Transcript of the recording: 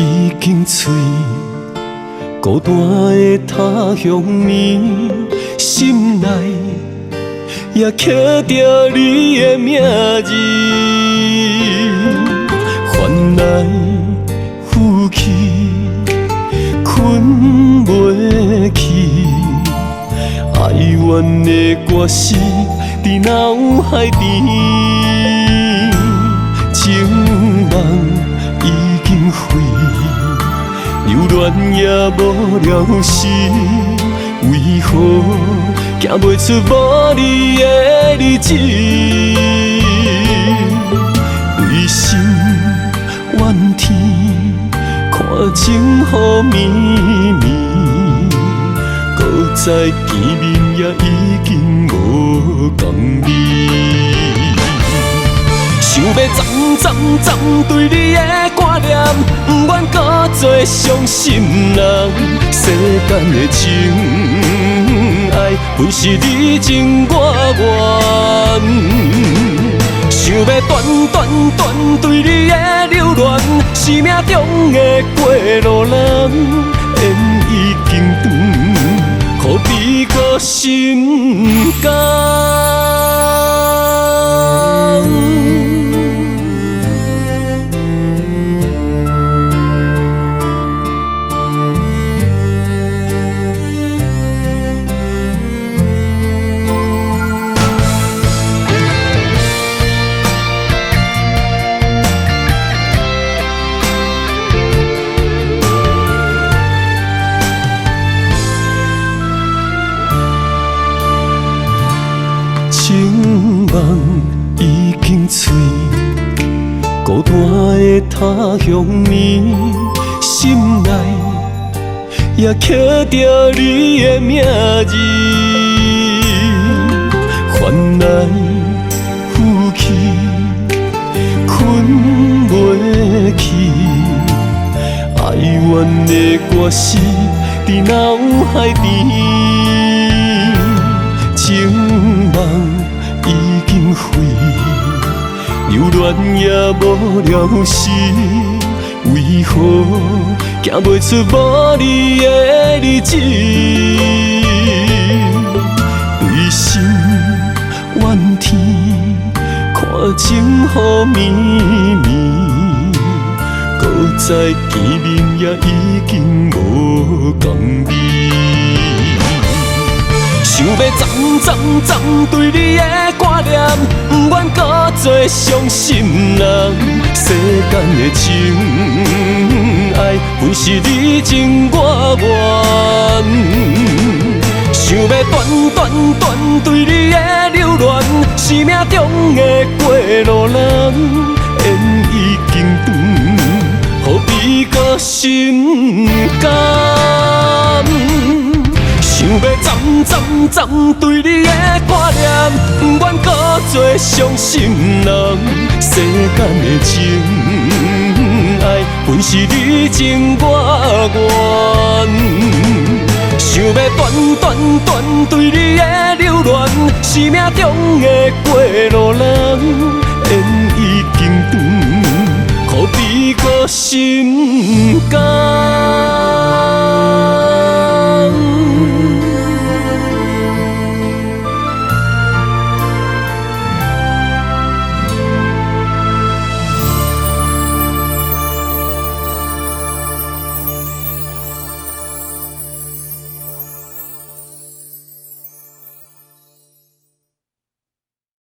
已经碎，孤单的他乡面，心内也刻着你的名字。烦来负气，困袂去，哀怨的歌词伫脑海边，情梦已经废，留恋也无了时，为何行袂出无你的日子？为心怨天，看情雨绵绵，搁再见面也已经无共味。想要暂对你的挂念，不愿搁做伤心人。世间的情爱，本是你情我愿。想要断对你的留恋，生命中的过路人，缘已经断，可比搁心甘。情梦已经碎，孤单的他乡面，心内也刻着你的名字。烦来负气，困袂去，哀怨的歌词伫脑海边，情梦已经废，留恋也无了时，为何行袂出无你的日子？为心怨天，看情雨绵绵，搁再见面也已经无共味。想要暂对你的挂念，不愿搁做伤心人。世间的情爱，本是你情我愿。想要断对你的留恋，生命中的过路人，缘已经断，何必搁心甘？想要暂对你的挂念，不愿搁做伤心人。世间的情爱，本是你情我愿。想要断对你的留恋，生命中的过路人，缘已经断，何必搁心甘？